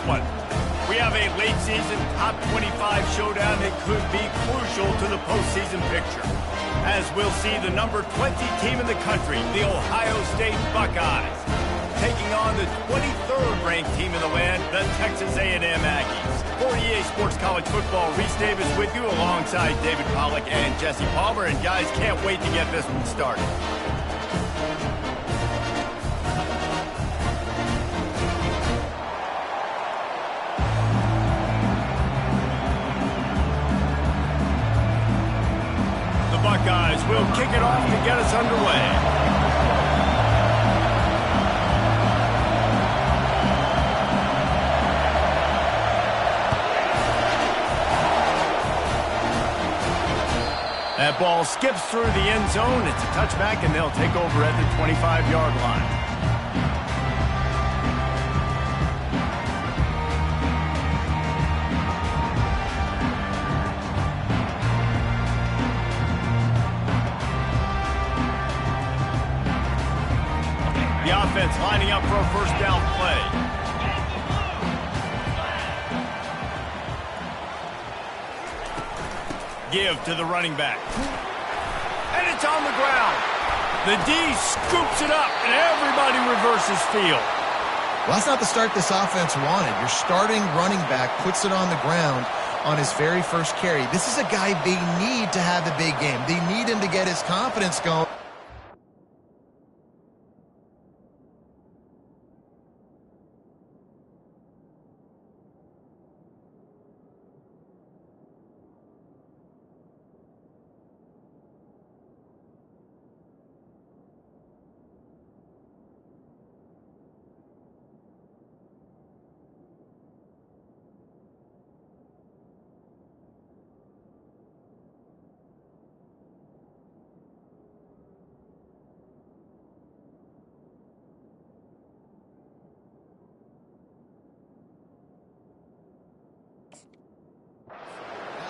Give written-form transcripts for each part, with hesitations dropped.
one. We have a late season top 25 showdown that could be crucial to the postseason picture, as we'll see the number 20 team in the country, the Ohio State Buckeyes, taking on the 23rd ranked team in the land, the Texas A&M Aggies. For EA Sports College Football, Reese Davis with you alongside David Pollack and Jesse Palmer, and guys, can't wait to get this one started. Buckeyes will kick it off to get us underway. That ball skips through the end zone. It's a touchback, and they'll take over at the 25-yard line. Offense lining up for a first down play. Give to the running back. And it's on the ground. The D scoops it up, and everybody reverses field. Well, that's not the start this offense wanted. Your starting running back puts it on the ground on his very first carry. This is a guy they need to have a big game. They need him to get his confidence going.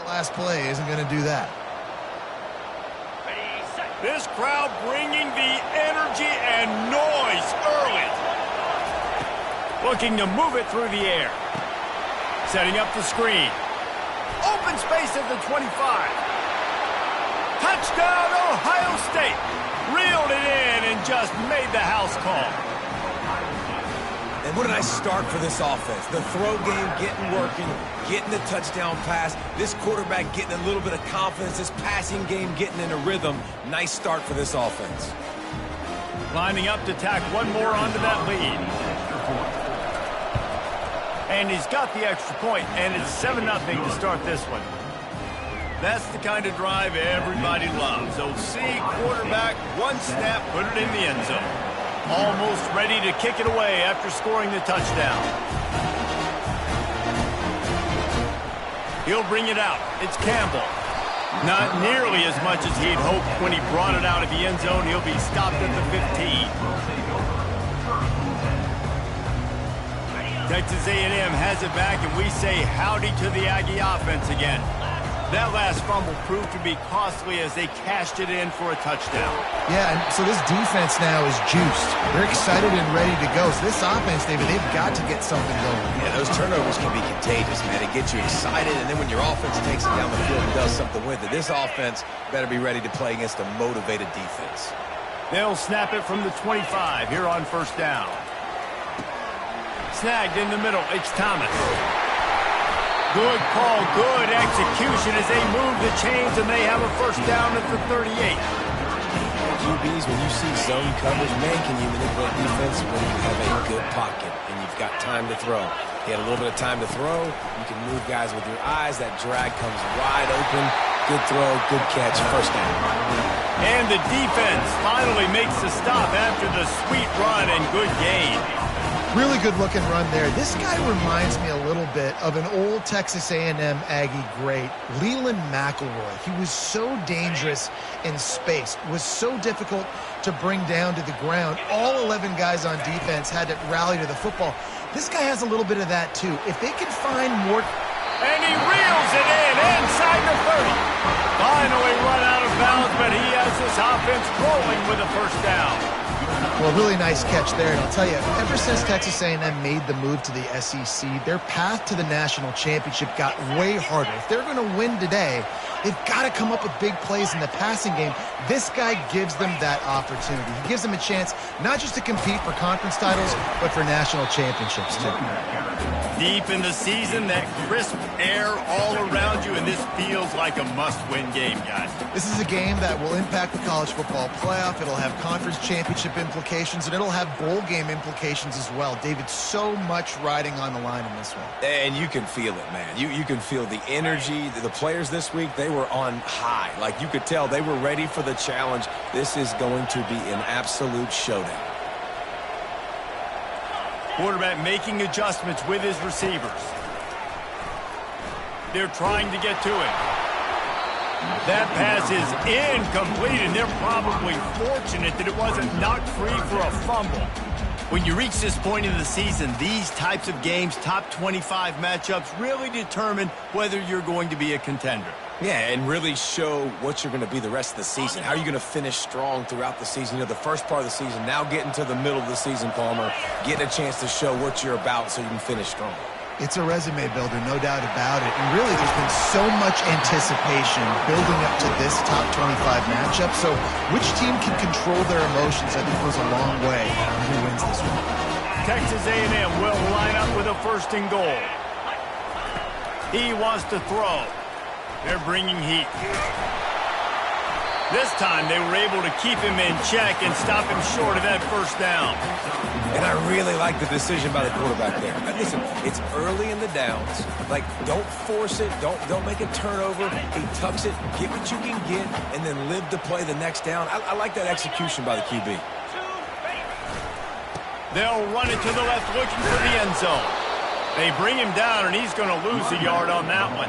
Last play isn't going to do that. This crowd bringing the energy and noise early. Looking to move it through the air. Setting up the screen. Open space at the 25. Touchdown, Ohio State. Reeled it in and just made the house call. And what a nice start for this offense. The throw game getting working, getting the touchdown pass. This quarterback getting a little bit of confidence. This passing game getting in a rhythm. Nice start for this offense. Lining up to tack one more onto that lead. And he's got the extra point, and it's 7-0 to start this one. That's the kind of drive everybody loves. OC quarterback, one snap, put it in the end zone. Almost ready to kick it away after scoring the touchdown. He'll bring it out. It's Campbell. Not nearly as much as he'd hoped when he brought it out of the end zone. He'll be stopped at the 15. Texas A&M has it back, and we say howdy to the Aggie offense again. That last fumble proved to be costly as they cashed it in for a touchdown. Yeah, and so this defense now is juiced. They're excited and ready to go. So this offense, David, they've got to get something going. Yeah, those turnovers can be contagious, man. It gets you excited, and then when your offense takes it down the field and does something with it, this offense better be ready to play against a motivated defense. They'll snap it from the 25 here on first down. Snagged in the middle. It's Thomas. Good call, good execution as they move the chains, and they have a first down at the 38. QBs, when you see zone coverage, man, can you manipulate defense when you have a good pocket and you've got time to throw. He had a little bit of time to throw. You can move guys with your eyes. That drag comes wide open. Good throw, good catch, first down. And the defense finally makes the stop after the sweet run and good gain. Really good-looking run there. This guy reminds me a little bit of an old Texas A&M Aggie great, Leland McElroy. He was so dangerous in space, was so difficult to bring down to the ground. All 11 guys on defense had to rally to the football. This guy has a little bit of that, too. If they can find more... And he reels it in inside the 30. Finally run out of bounds, but he has this offense rolling with a first down. Well, really nice catch there, and I'll tell you, ever since Texas A&M made the move to the SEC, their path to the national championship got way harder. If they're going to win today, they've got to come up with big plays in the passing game. This guy gives them that opportunity. He gives them a chance not just to compete for conference titles, but for national championships, too. Deep in the season, that crisp air all around you, and this feels like a must-win game, guys. This is a game that will impact the college football playoff. It'll have conference championship implications, and it'll have bowl game implications as well. David, so much riding on the line in this one. And you can feel it, man. You can feel the energy. The players this week, they were on high. Like, you could tell they were ready for the challenge. This is going to be an absolute showdown. Quarterback making adjustments with his receivers. They're trying to get to it. That pass is incomplete, and they're probably fortunate that it wasn't knocked free for a fumble. When you reach this point in the season, these types of games, top 25 matchups, really determine whether you're going to be a contender. Yeah, and really show what you're going to be the rest of the season. How are you going to finish strong throughout the season? You know, the first part of the season, now getting to the middle of the season, Palmer, getting a chance to show what you're about so you can finish strong. It's a resume builder, no doubt about it. And really, there's been so much anticipation building up to this top 25 matchup. So which team can control their emotions, I think, goes a long way on who wins this one. Texas A&M will line up with a first and goal. He wants to throw. They're bringing heat. This time they were able to keep him in check and stop him short of that first down. And I really like the decision by the quarterback there. Listen, it's early in the downs. Like, don't force it. Don't make a turnover. He tucks it, get what you can get, and then live to play the next down. I like that execution by the QB. They'll run it to the left looking for the end zone. They bring him down, and he's going to lose a yard on that one.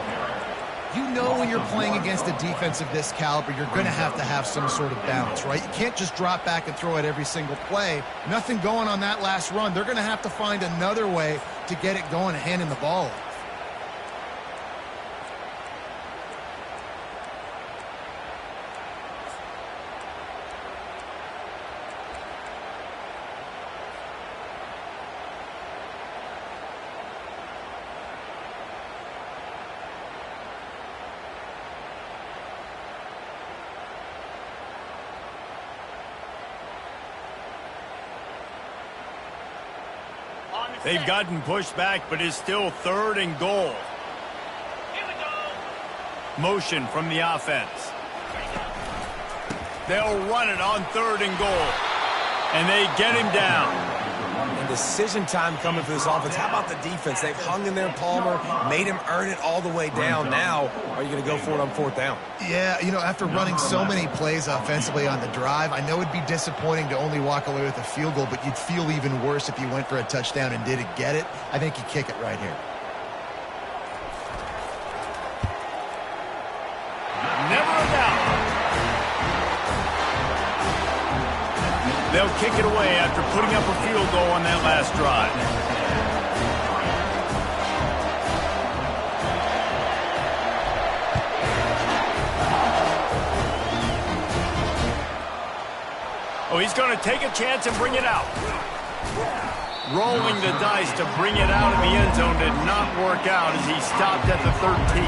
You know when you're playing against a defense of this caliber, you're going to have some sort of balance, right? You can't just drop back and throw it every single play. Nothing going on that last run. They're going to have to find another way to get it going and handing the ball off. They've gotten pushed back, but it's still third and goal. Motion from the offense. They'll run it on third and goal. And they get him down. And decision time coming for this offense. How about the defense? They've hung in there, Palmer, made him earn it all the way down. Now, are you going to go for it on fourth down? Yeah, you know, after running so many plays offensively on the drive, I know it'd be disappointing to only walk away with a field goal, but you'd feel even worse if you went for a touchdown and didn't get it. I think you kick it right here. Never a doubt. They'll kick it away after putting up a field goal on that last drive. Oh, he's going to take a chance and bring it out. Rolling the dice to bring it out of the end zone did not work out as he stopped at the 13.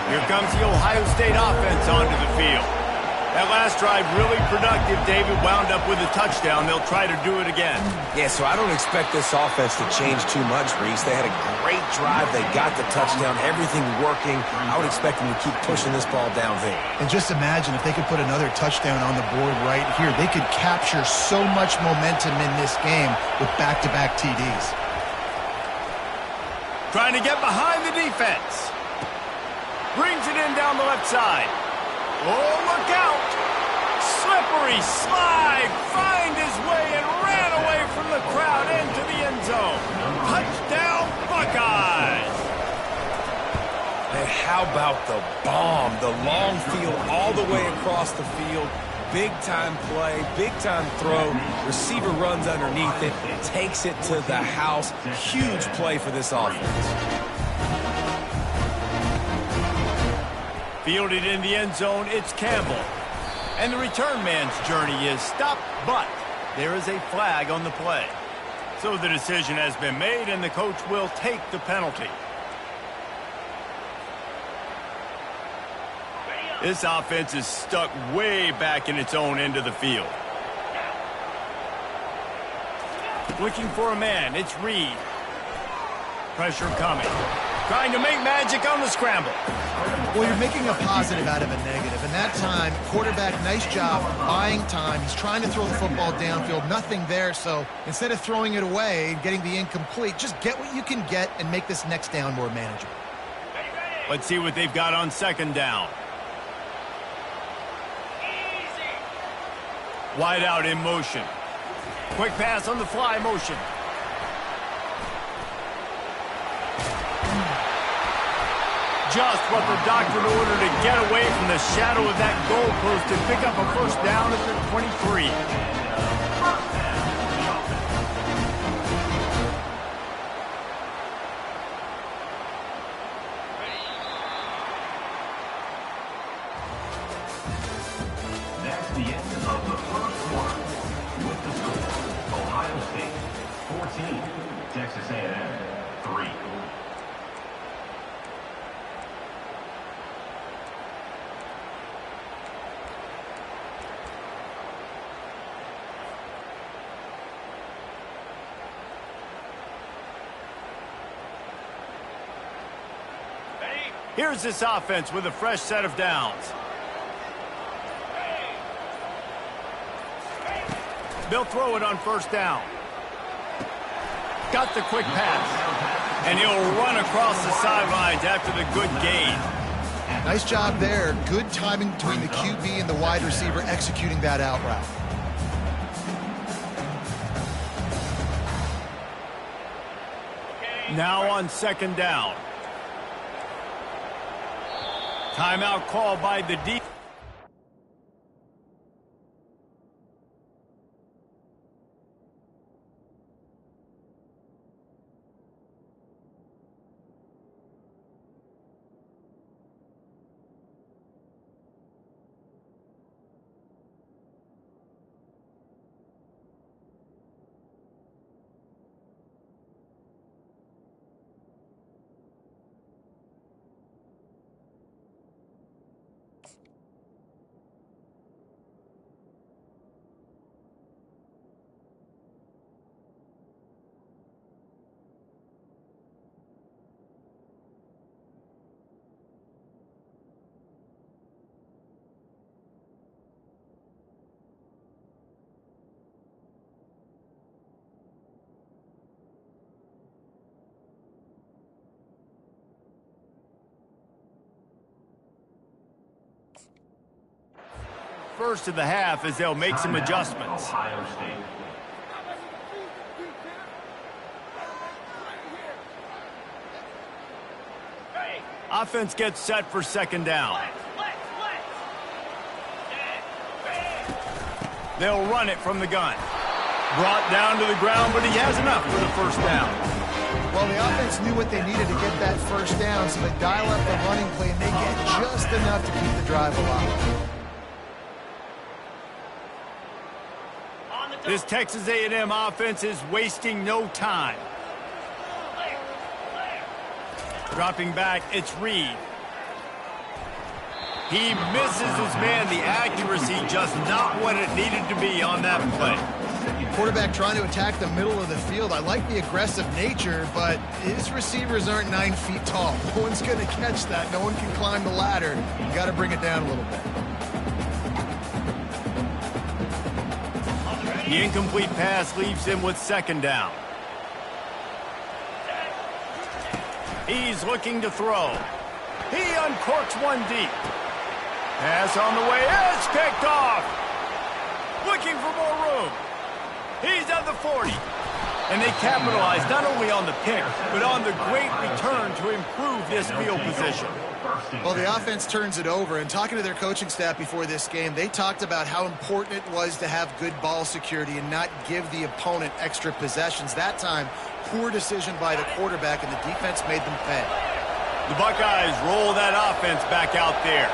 Here comes the Ohio State offense onto the field. That last drive really productive. David wound up with a touchdown. They'll try to do it again. Yeah, so I don't expect this offense to change too much, Reese. They had a great drive. They got the touchdown. Everything working. I would expect them to keep pushing this ball downhill. And just imagine if they could put another touchdown on the board right here. They could capture so much momentum in this game with back-to-back TDs. Trying to get behind the defense. Brings it in down the left side. Oh, look out! Slippery slide, find his way and ran away from the crowd into the end zone. Touchdown, Buckeyes! And how about the bomb? The long field all the way across the field. Big-time play, big-time throw. Receiver runs underneath it, takes it to the house. Huge play for this offense. Fielded in the end zone, it's Campbell. And the return man's journey is stopped, but there is a flag on the play. So the decision has been made, and the coach will take the penalty. This offense is stuck way back in its own end of the field. Looking for a man, it's Reed. Pressure coming. Trying to make magic on the scramble. Well, you're making a positive out of a negative. And that time, quarterback, nice job buying time. He's trying to throw the football downfield. Nothing there, so instead of throwing it away and getting the incomplete, just get what you can get and make this next down more manageable. Let's see what they've got on second down. Wide out in motion. Quick pass on the fly motion. Just what the doctor ordered to get away from the shadow of that goalpost and pick up a first down at the 23. That's the end of the first quarter. With the score, Ohio State 14, Texas A&M 3. Here's this offense with a fresh set of downs. They'll throw it on first down. Got the quick pass. And he'll run across the sidelines after the good gain. Nice job there. Good timing between the QB and the wide receiver executing that out route. Now on second down. Timeout called by the defense. First of the half as they'll make some adjustments. Ohio State. Offense gets set for second down. They'll run it from the gun. Brought down to the ground, but he has enough for the first down. Well, the offense knew what they needed to get that first down, so they dial up the running play, and they get just enough to keep the drive alive. This Texas A&M offense is wasting no time. Dropping back, it's Reed. He misses his man. The accuracy just not what it needed to be on that play. Quarterback trying to attack the middle of the field. I like the aggressive nature, but his receivers aren't 9 feet tall. No one's going to catch that. No one can climb the ladder. You got to bring it down a little bit. The incomplete pass leaves him with second down. He's looking to throw. He uncorks one deep. Pass on the way. It's picked off. Looking for more room. He's at the 40. And they capitalize not only on the pick, but on the great return to improve this field position. Well, the offense turns it over, and talking to their coaching staff before this game, they talked about how important it was to have good ball security and not give the opponent extra possessions. That time, poor decision by the quarterback, and the defense made them pay. The Buckeyes roll that offense back out there.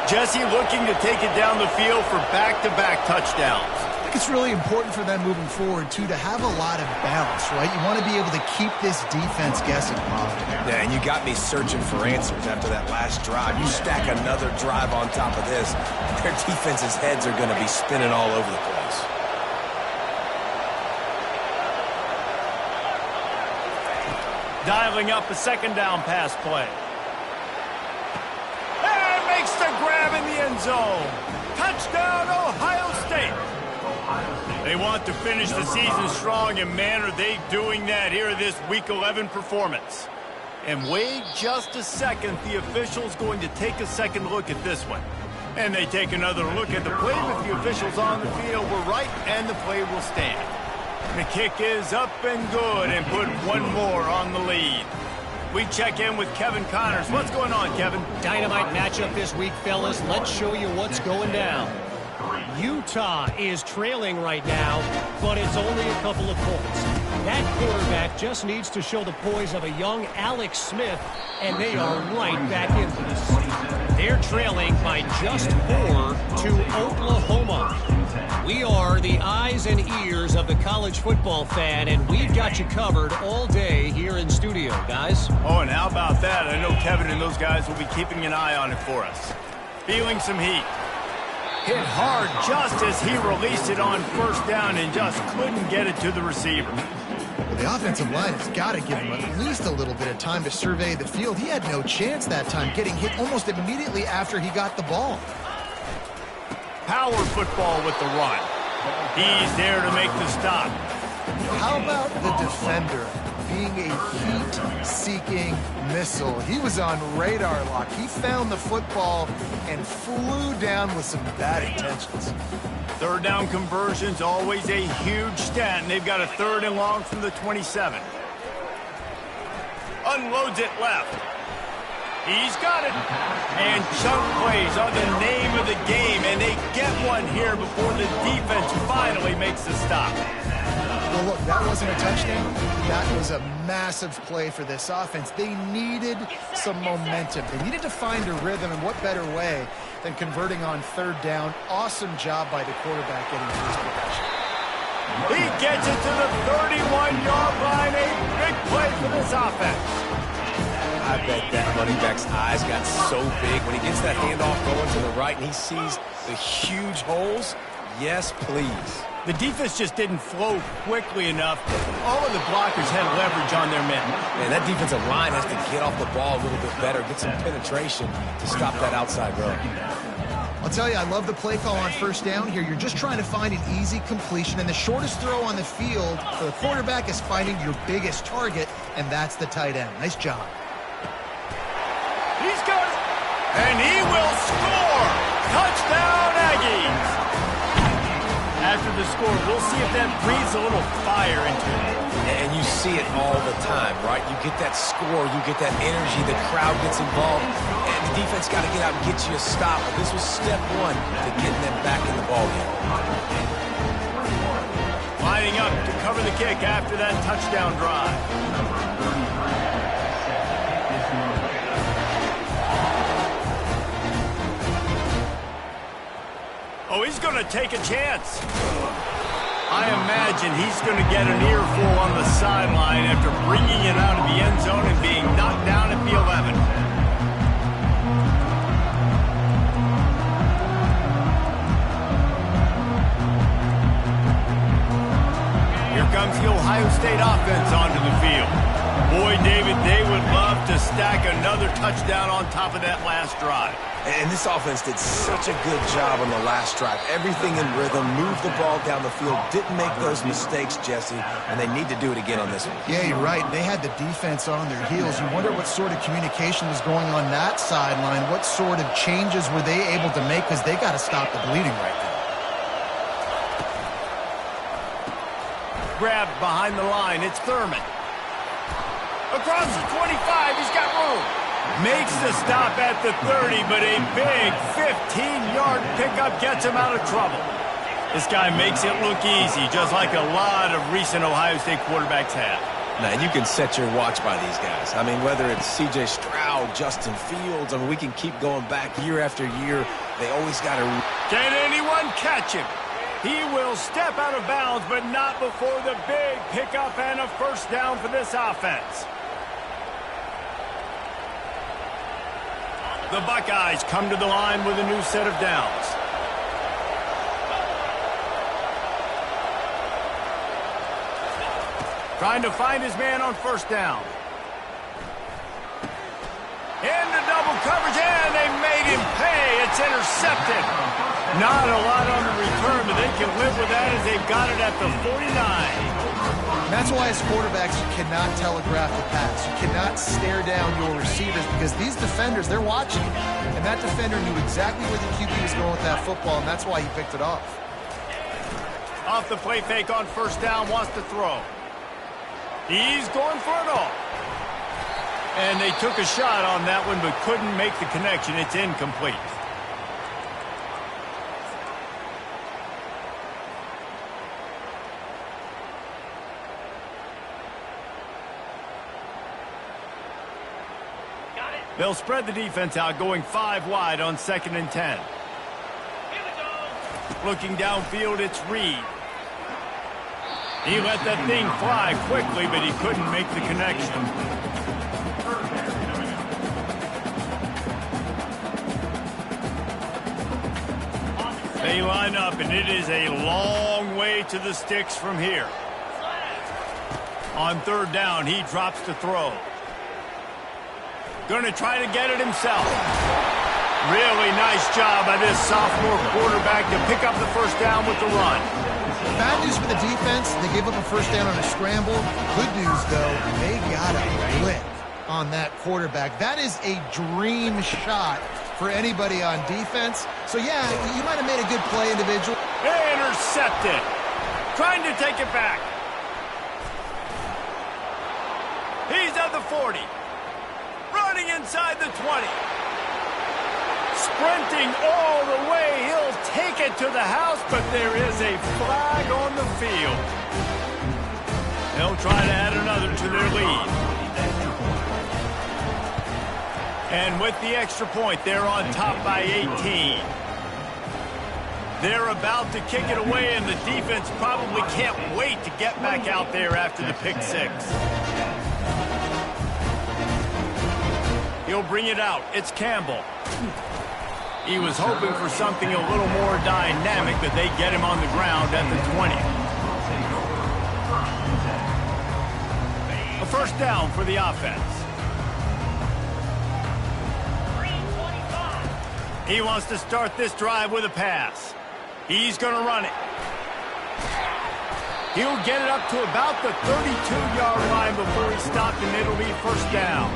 Jesse looking to take it down the field for back-to-back touchdowns. I think it's really important for them moving forward, too, to have a lot of balance, right? You want to be able to keep this defense guessing, Bob. Yeah, and you got me searching for answers after that last drive. You stack another drive on top of this, their defense's heads are going to be spinning all over the place. Dialing up a second down pass play. And makes the grab in the end zone. Touchdown, Ohio State. They want to finish the season strong, and man, are they doing that here in this Week 11 performance. And wait just a second, the official's going to take a second look at this one. And they take another look at the play with the officials on the field. We're right, and the play will stand. The kick is up and good, and put one more on the lead. We check in with Kevin Connors. What's going on, Kevin? Dynamite matchup this week, fellas. Let's show you what's going down. Utah is trailing right now, but it's only a couple of points. That quarterback just needs to show the poise of a young Alex Smith, and they are right back into this. They're trailing by just 4 to Oklahoma. We are the eyes and ears of the college football fan, and we've got you covered all day here in studio, guys. Oh, and how about that? I know Kevin and those guys will be keeping an eye on it for us. Feeling some heat. Hit hard just as he released it on first down and just couldn't get it to the receiver. Well, the offensive line has got to give him at least a little bit of time to survey the field. He had no chance that time, getting hit almost immediately after he got the ball. Power football with the run. He's there to make the stop. How about the defender being a heat-seeking missile? He was on radar lock. He found the football and flew down with some bad intentions. Third down conversion's always a huge stat, and they've got a 3rd and long from the 27. Unloads it left. He's got it. And chunk plays are the name of the game, and they get one here before the defense finally makes the stop. Well, look, that wasn't a touchdown. That was a massive play for this offense. They needed some momentum. They needed to find a rhythm, and what better way than converting on 3rd down. Awesome job by the quarterback getting to his progression. He gets it to the 31-yard line. A big play for this offense. I bet that running back's eyes got so big when he gets that handoff going to the right and he sees the huge holes. Yes, please. The defense just didn't flow quickly enough. All of the blockers had leverage on their men. Man, that defensive line has to get off the ball a little bit better, get some penetration to stop that outside run. I'll tell you, I love the play call on first down here. You're just trying to find an easy completion, and the shortest throw on the field for the quarterback is finding your biggest target, and that's the tight end. Nice job. He's got it. And he will score. Touchdown, Aggies. After the score, we'll see if that breathes a little fire into it. And you see it all the time, right? You get that score, you get that energy, the crowd gets involved, and the defense got to get out and get you a stop. But this was step 1 to getting them back in the ballgame. Lining up to cover the kick after that touchdown drive. Oh, he's going to take a chance. I imagine he's going to get an earful on the sideline after bringing it out of the end zone and being knocked down at the 11. Here comes the Ohio State offense onto the field. Boy, David, they would love to stack another touchdown on top of that last drive. And this offense did such a good job on the last drive. Everything in rhythm, moved the ball down the field, didn't make those mistakes, Jesse, and they need to do it again on this one. Yeah, you're right. They had the defense on their heels. You wonder what sort of communication was going on that sideline. What sort of changes were they able to make, because they got to stop the bleeding right now. Grabbed behind the line. It's Thurman. Across the 25. He's got room. Makes the stop at the 30, but a big 15-yard pickup gets him out of trouble. This guy makes it look easy, just like a lot of recent Ohio State quarterbacks have. Now, you can set your watch by these guys. I mean, whether it's C.J. Stroud, Justin Fields, I mean, we can keep going back year after year. They always got to... Can anyone catch him? He will step out of bounds, but not before the big pickup and a first down for this offense. The Buckeyes come to the line with a new set of downs. Trying to find his man on first down. Into double coverage, and they made him pay. It's intercepted. Not a lot on the return, but they can live with that as they've got it at the 49. That's why as quarterbacks, you cannot telegraph the pass. You cannot stare down your receivers because these defenders, they're watching you. And that defender knew exactly where the QB was going with that football, and that's why he picked it off. Off the play fake on first down, wants to throw. He's going for it all. And they took a shot on that one, but couldn't make the connection. It's incomplete. They'll spread the defense out, going 5 wide on 2nd and 10. Looking downfield, it's Reed. He let that thing fly quickly, but he couldn't make the connection. They line up, and it is a long way to the sticks from here. On 3rd down, he drops to throw. Going to try to get it himself. Really nice job by this sophomore quarterback to pick up the first down with the run. Bad news for the defense. They gave up a first down on a scramble. Good news, though, they got a blick on that quarterback. That is a dream shot for anybody on defense. So, yeah, you might have made a good play individual. Intercepted. Trying to take it back. He's at the 40. Running inside the 20. Sprinting all the way. He'll take it to the house, but there is a flag on the field. They'll try to add another to their lead. And with the extra point, they're on top by 18. They're about to kick it away, and the defense probably can't wait to get back out there after the pick six. He'll bring it out. It's Campbell. He was hoping for something a little more dynamic, but they get him on the ground at the 20. A first down for the offense. He wants to start this drive with a pass. He's going to run it. He'll get it up to about the 32-yard line before he's stopped, and it'll be first down.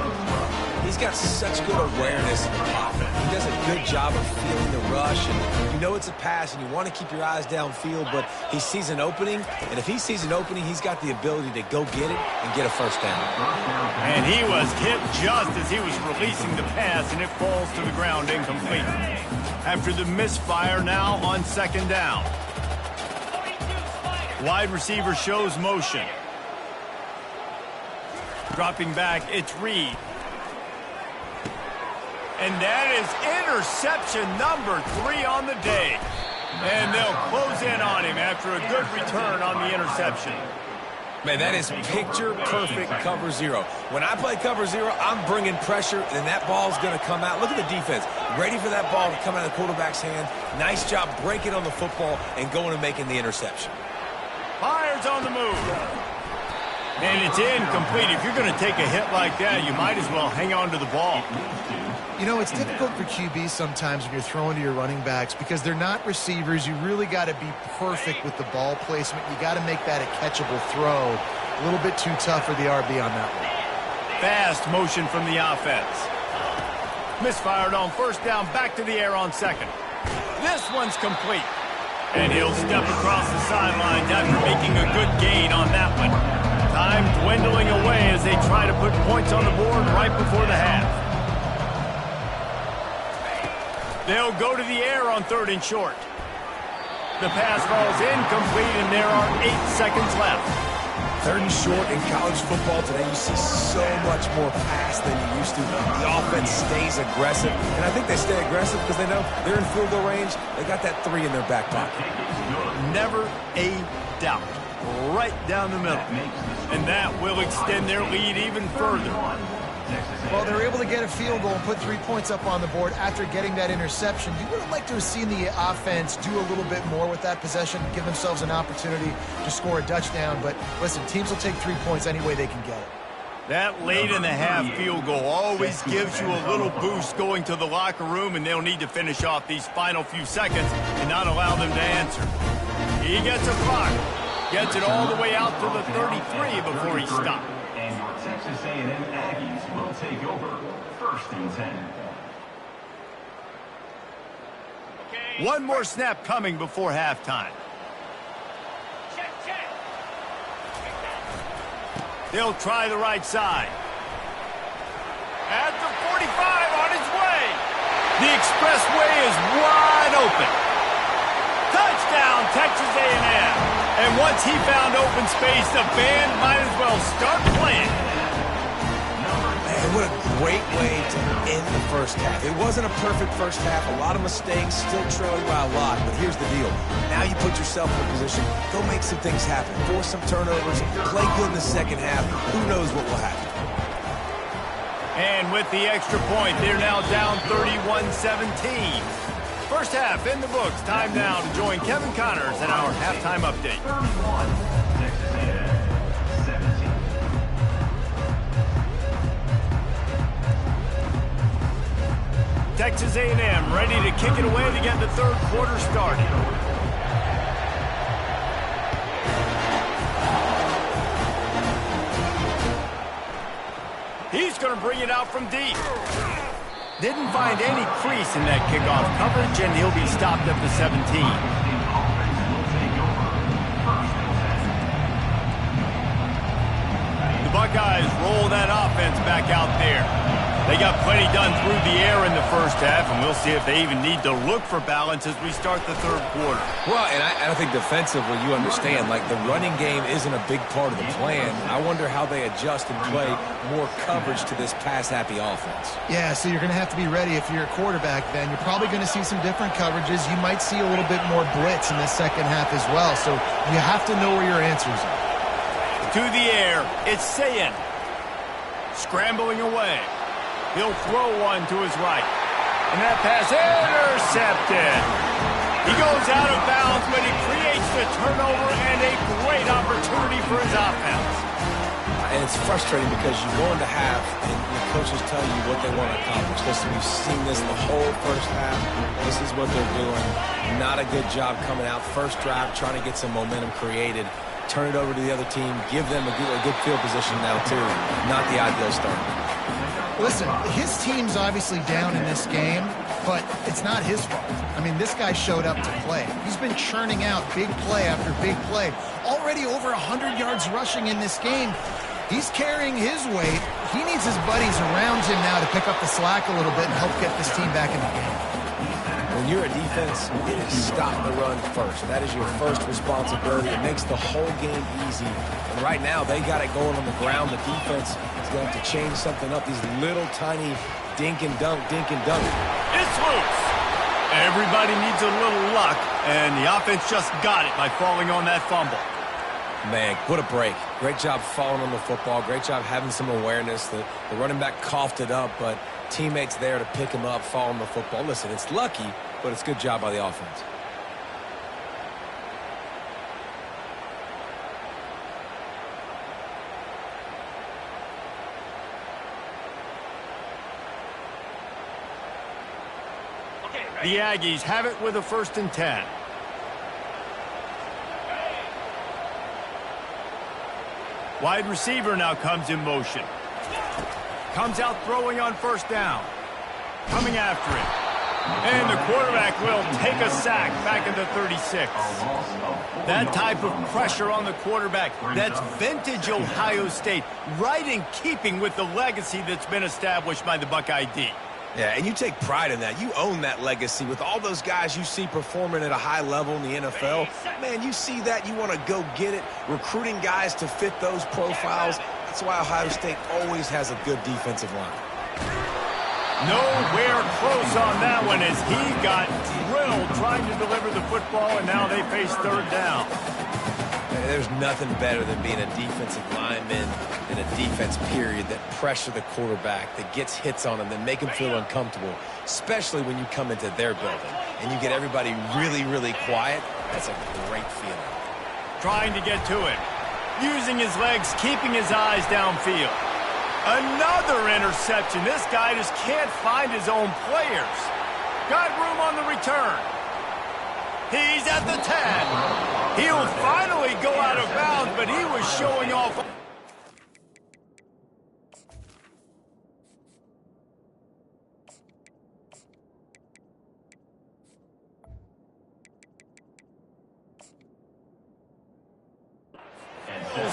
He's got such good awareness in the pocket. He does a good job of feeling the rush, and you know it's a pass, and you want to keep your eyes downfield, but he sees an opening, and if he sees an opening, he's got the ability to go get it and get a first down. And he was hit just as he was releasing the pass, and it falls to the ground incomplete. After the misfire, now on 2nd down. Wide receiver shows motion. Dropping back, it's Reed. And that is interception number 3 on the day. And they'll close in on him after a good return on the interception. Man, that is picture-perfect cover zero. When I play cover zero, I'm bringing pressure, and that ball's going to come out. Look at the defense. Ready for that ball to come out of the quarterback's hand. Nice job breaking on the football and going and making the interception. Fires on the move. And it's incomplete. If you're going to take a hit like that, you might as well hang on to the ball. You know, it's difficult for QBs sometimes when you're throwing to your running backs because they're not receivers. You really got to be perfect with the ball placement. You got to make that a catchable throw. A little bit too tough for the RB on that one. Fast motion from the offense. Misfired on first down, back to the air on 2nd. This one's complete. And he'll step across the sidelines after making a good gain on that one. Time dwindling away as they try to put points on the board right before the half. They'll go to the air on 3rd and short. The pass falls incomplete, and there are 8 seconds left. 3rd and short in college football today, you see so much more pass than you used to. The offense stays aggressive, and I think they stay aggressive because they know they're in field goal range. They got that 3 in their back pocket. Never a doubt. Right down the middle. And that will extend their lead even further. Well, they're able to get a field goal and put 3 points up on the board after getting that interception. You would have liked to have seen the offense do a little bit more with that possession, give themselves an opportunity to score a touchdown. But listen, teams will take 3 points any way they can get it. That late in the half field goal always gives you a little boost going to the locker room, and they'll need to finish off these final few seconds and not allow them to answer. He gets a block. Gets it all the way out to the 33 before he stopped. And your Texas A&M Aggies will take over 1st and 10. One more snap coming before halftime. They'll try the right side. At the 45 on his way. The expressway is wide open. Touchdown, Texas A&M. And once he found open space, the band might as well start playing. Man, what a great way to end the first half. It wasn't a perfect first half. A lot of mistakes, still trailing by a lot. But here's the deal. Now you put yourself in a position, go make some things happen. Force some turnovers, play good in the second half. Who knows what will happen. And with the extra point, they're now down 31-17. First half in the books. Time now to join Kevin Connors in our halftime update. 31, Texas A&M 17. Texas A&M ready to kick it away to get the 3rd quarter started. He's going to bring it out from deep. Didn't find any crease in that kickoff coverage, and he'll be stopped at the 17. The Buckeyes roll that offense back out there. They got plenty done through the air in the first half, and we'll see if they even need to look for balance as we start the 3rd quarter. Well, and I think defensively, you understand, like the running game isn't a big part of the plan. I wonder how they adjust and play more coverage to this pass-happy offense. Yeah, so you're going to have to be ready if you're a quarterback then. You're probably going to see some different coverages. You might see a little bit more blitz in the second half as well. So you have to know where your answers are. To the air, it's Sayin. Scrambling away. He'll throw one to his right. And that pass intercepted. He goes out of bounds, but he creates the turnover and a great opportunity for his offense. And it's frustrating because you go into half and the coaches tell you what they want to accomplish. Listen, we've seen this the whole first half. This is what they're doing. Not a good job coming out. First drive, trying to get some momentum created. Turn it over to the other team. Give them a good field position now, too. Not the ideal start. Listen, his team's obviously down in this game, but it's not his fault. I mean, this guy showed up to play. He's been churning out big play after big play. Already over 100 yards rushing in this game. He's carrying his weight. He needs his buddies around him now to pick up the slack a little bit and help get this team back in the game. When you're a defense, it is stop the run first. That is your first responsibility. It makes the whole game easy. And right now, they got it going on the ground. The defense is going to have to change something up. These little tiny dink and dunk. It's loose. Everybody needs a little luck, and the offense just got it by falling on that fumble. Man, what a break. Great job falling on the football. Great job having some awareness. The running back coughed it up, but teammates there to pick him up, fall on the football. Listen, it's lucky, but it's a good job by the offense. The Aggies have it with a 1st and 10. Wide receiver now comes in motion. Comes out throwing on 1st down. Coming after it. And the quarterback will take a sack back at the 36. That type of pressure on the quarterback, that's vintage Ohio State, right in keeping with the legacy that's been established by the Buckeye D. Yeah, and you take pride in that. You own that legacy with all those guys you see performing at a high level in the NFL. Man, you see that, you want to go get it, recruiting guys to fit those profiles. That's why Ohio State always has a good defensive line. Nowhere close on that one as he got drilled trying to deliver the football, and now they face third down. There's nothing better than being a defensive lineman in a defense period that pressure the quarterback, that gets hits on him, that make him feel uncomfortable, especially when you come into their building and you get everybody really, really quiet. That's a great feeling. Trying to get to it. Using his legs, keeping his eyes downfield. Another interception. This guy just can't find his own players. Got room on the return. He's at the 10. He'll finally go out of bounds, but he was showing off.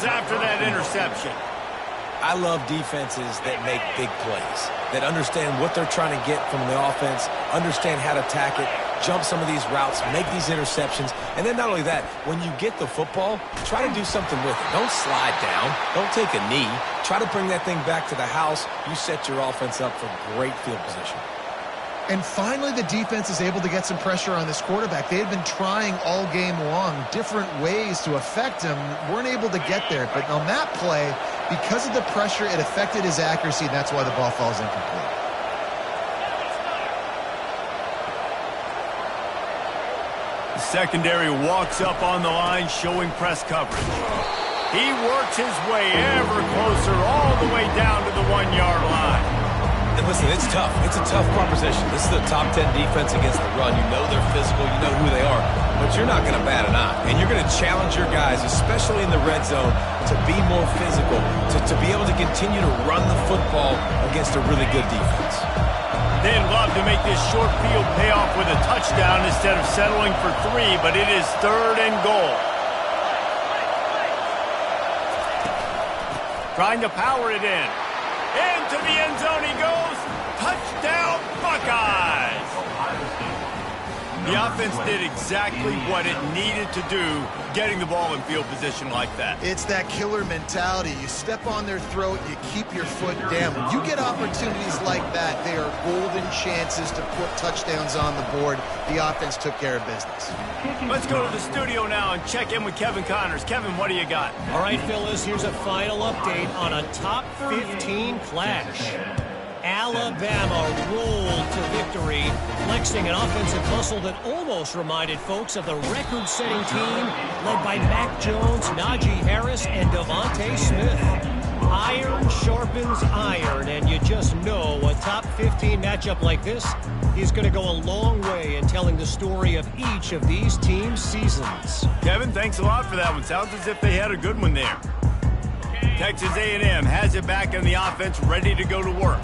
After that interception. I love defenses that make big plays, that understand what they're trying to get from the offense, understand how to attack it, jump some of these routes, make these interceptions, and then not only that, when you get the football, try to do something with it. Don't slide down. Don't take a knee. Try to bring that thing back to the house. You set your offense up for great field position. And finally, the defense is able to get some pressure on this quarterback. They had been trying all game long different ways to affect him, weren't able to get there. But on that play, because of the pressure, it affected his accuracy, and that's why the ball falls incomplete. The secondary walks up on the line, showing press coverage. He works his way ever closer all the way down to the 1-yard line. And listen, it's tough. It's a tough proposition. This is the top 10 defense against the run. You know they're physical. You know who they are. But you're not going to bat an eye. And you're going to challenge your guys, especially in the red zone, to be more physical, to be able to continue to run the football against a really good defense. They'd love to make this short field pay off with a touchdown instead of settling for 3, but it is 3rd and goal. Trying to power it in. Into the end zone he goes. Touchdown, Buckeyes! The offense did exactly what it needed to do, getting the ball in field position like that. It's that killer mentality. You step on their throat, you keep your foot down. When you get opportunities like that, they are golden chances to put touchdowns on the board. The offense took care of business. Let's go to the studio now and check in with Kevin Connors. Kevin, what do you got? All right, Phyllis, here's a final update on a top 15 clash. Alabama rolled to victory, flexing an offensive muscle that almost reminded folks of the record-setting team led by Mac Jones, Najee Harris, and Devontae Smith. Iron sharpens iron, and you just know a top 15 matchup like this is going to go a long way in telling the story of each of these teams' seasons. Kevin, thanks a lot for that one. Sounds as if they had a good one there. Texas A&M has it back in the offense, ready to go to work.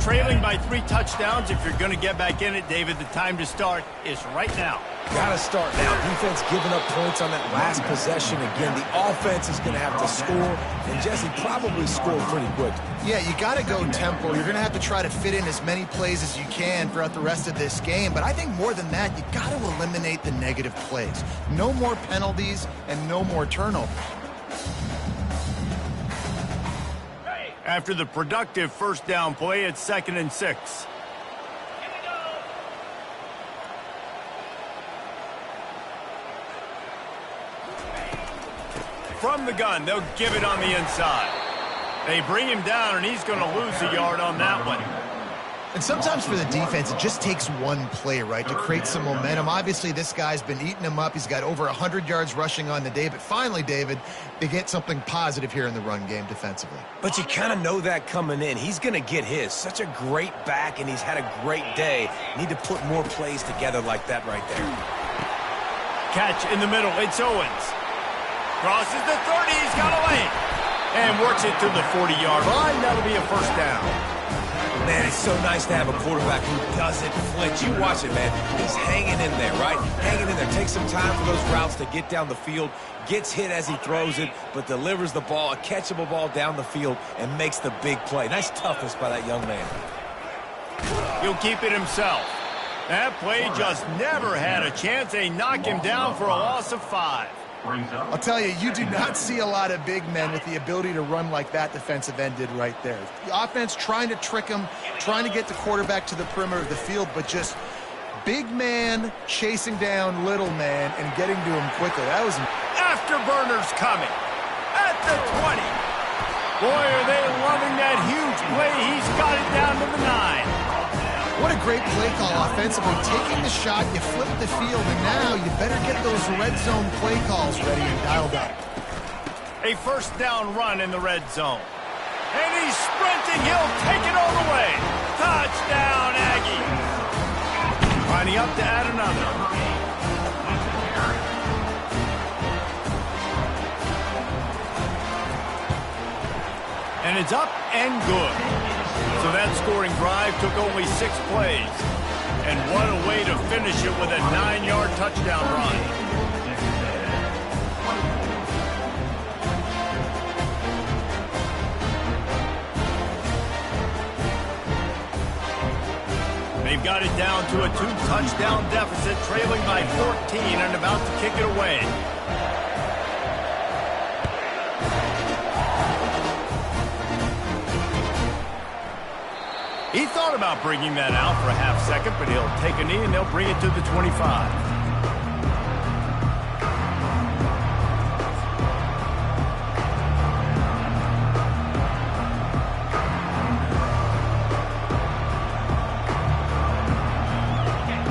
Trailing by 3 touchdowns. If you're going to get back in it, David, the time to start is right now. Got to start now. Defense giving up points on that last possession. Again, the offense is going to have to score, and Jesse probably scored pretty quick. Yeah, you got to go tempo. You're going to have to try to fit in as many plays as you can throughout the rest of this game. But I think more than that, you got to eliminate the negative plays. No more penalties and no more turnovers. After the productive first down play, it's 2nd and 6. From the gun, they'll give it on the inside. They bring him down, and he's going to lose a yard on that one. And sometimes for the defense, it just takes one play, right, to create some momentum. Obviously, this guy's been eating him up. He's got over 100 yards rushing on the day. But finally, David, they get something positive here in the run game defensively. But you kind of know that coming in. He's going to get his. Such a great back, and he's had a great day. Need to put more plays together like that right there. Catch in the middle. It's Owens. Crosses the 30. He's got a lane. And works it to the 40-yard line. That'll be a first down. Man, it's so nice to have a quarterback who doesn't flinch. You watch it, man. He's hanging in there, right? Hanging in there. Takes some time for those routes to get down the field. Gets hit as he throws it, but delivers the ball, a catchable ball down the field, and makes the big play. Nice toughness by that young man. He'll keep it himself. That play just never had a chance. They knock him down for a loss of 5. I'll tell you, you do not see a lot of big men with the ability to run like that defensive end did right there. The offense trying to trick him, trying to get the quarterback to the perimeter of the field, but just big man chasing down little man and getting to him quickly. That was... Afterburners coming at the 20. Boy, are they loving that huge play. He's got it down to the 9. What a great play call offensively. Taking the shot, you flip the field, and now you better get those red zone play calls ready and dialed up. A first down run in the red zone. And he's sprinting. He'll take it all the way. Touchdown, Aggie. Lining up to add another. And it's up and good. So that scoring drive took only 6 plays. And what a way to finish it with a 9-yard touchdown run. They've got it down to a 2-touchdown deficit, trailing by 14 and about to kick it away. He thought about bringing that out for a half second, but he'll take a knee and they'll bring it to the 25.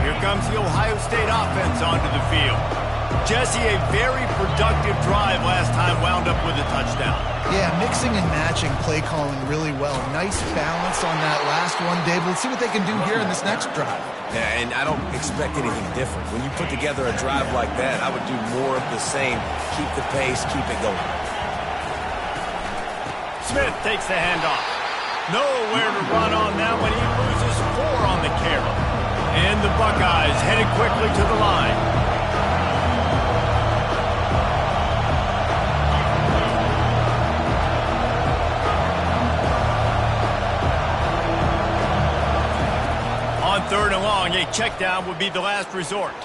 Here comes the Ohio State offense onto the field. Jesse, a very productive drive last time, wound up with a touchdown. Yeah, mixing and matching play calling really well. Nice balance on that last one, Dave. Let's see what they can do here in this next drive. Yeah, and I don't expect anything different. When you put together a drive like that, I would do more of the same. Keep the pace, keep it going. Smith takes the handoff. Nowhere to run on that one. He loses 4 on the carry. And the Buckeyes headed quickly to the line. Third and long, a check down would be the last resort.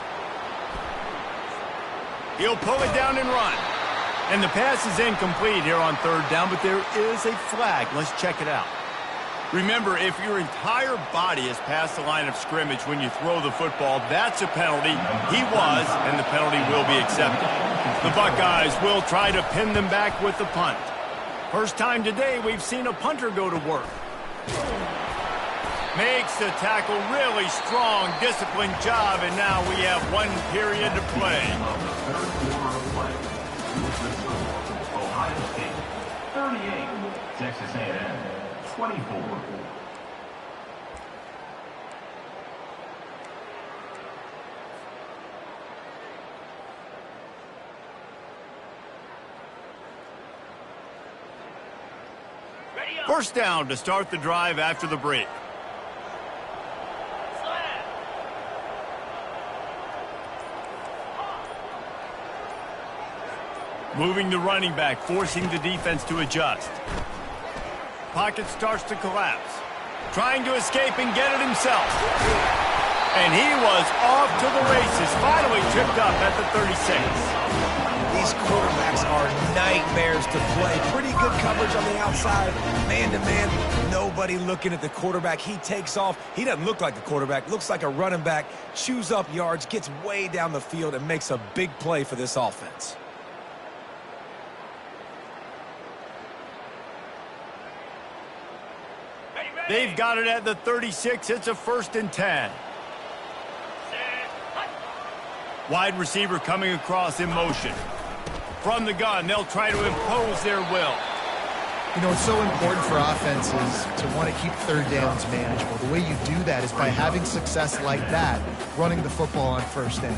He'll pull it down and run. And the pass is incomplete here on third down, but there is a flag. Let's check it out. Remember, if your entire body is past the line of scrimmage when you throw the football, that's a penalty. He was, and the penalty will be accepted. The Buckeyes will try to pin them back with the punt. First time today we've seen a punter go to work. Makes the tackle really strong, disciplined job, and now we have 1 period to play. Ohio State 38, Texas A&M 24. First down to start the drive after the break. Moving the running back, forcing the defense to adjust. Pocket starts to collapse. Trying to escape and get it himself. And he was off to the races, finally tripped up at the 36. These quarterbacks are nightmares to play. Pretty good coverage on the outside. Man-to-man, nobody looking at the quarterback. He takes off. He doesn't look like the quarterback. Looks like a running back. Chews up yards, gets way down the field, and makes a big play for this offense. They've got it at the 36. It's a 1st and 10. Wide receiver coming across in motion. From the gun, they'll try to impose their will. You know, it's so important for offenses to want to keep third downs manageable. The way you do that is by having success like that, running the football on first down.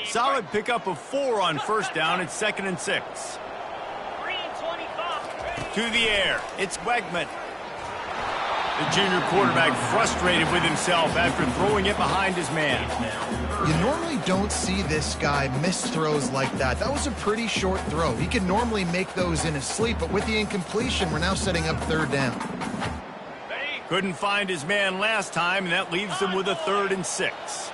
Solid pickup of 4 on first down. It's 2nd and 6. To the air. It's Wegman. The junior quarterback frustrated with himself after throwing it behind his man. You normally don't see this guy miss throws like that. That was a pretty short throw. He can normally make those in his sleep, but with the incompletion, we're now setting up third down. Couldn't find his man last time, and that leaves him with a 3rd and 6.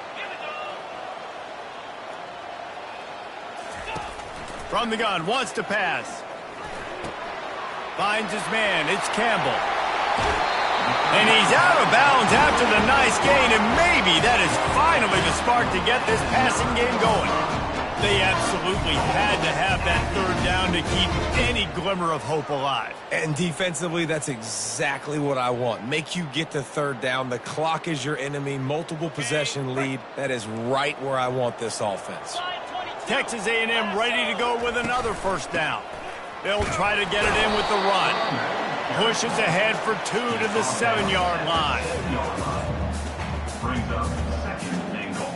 From the gun, wants to pass. Finds his man, it's Campbell. And he's out of bounds after the nice gain, and maybe that is finally the spark to get this passing game going. They absolutely had to have that 3rd down to keep any glimmer of hope alive. And defensively, that's exactly what I want. Make you get to 3rd down. The clock is your enemy. Multiple possession lead. That is right where I want this offense. Texas A&M ready to go with another 1st down. They'll try to get it in with the run. Pushes ahead for 2 to the 7-yard line. Brings up 2nd and goal.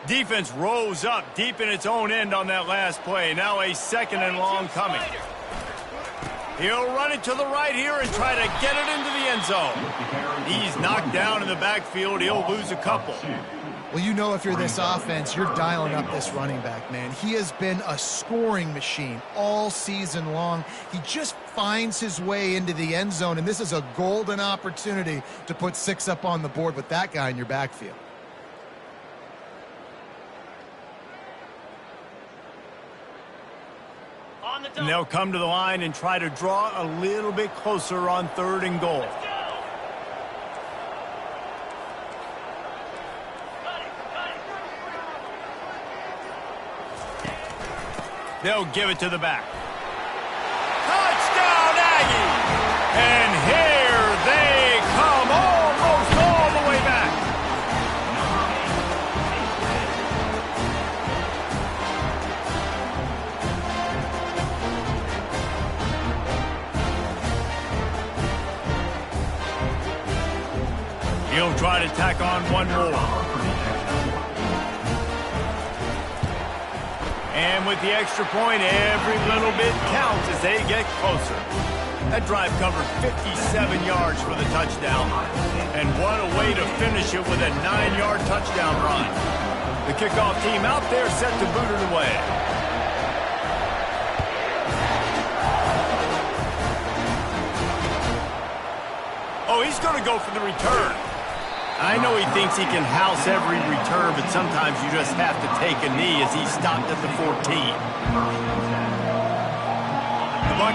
Defense rose up deep in its own end on that last play. Now a 2nd and long coming. He'll run it to the right here and try to get it into the end zone. He's knocked down in the backfield. He'll lose a couple. Well, you know, if you're this offense, you're dialing up this running back, man. He has been a scoring machine all season long. He just finds his way into the end zone, and this is a golden opportunity to put 6 up on the board with that guy in your backfield. And they'll come to the line and try to draw a little bit closer on 3rd and goal. They'll give it to the back. Touchdown, Aggie! And here they come, almost all the way back. He'll try to tack on one more. And with the extra point, every little bit counts as they get closer. That drive covered 57 yards for the touchdown. And what a way to finish it with a 9-yard touchdown run. The kickoff team out there set to boot it away. Oh, he's going to go for the return. I know he thinks he can house every return, but sometimes you just have to take a knee as he stopped at the 14.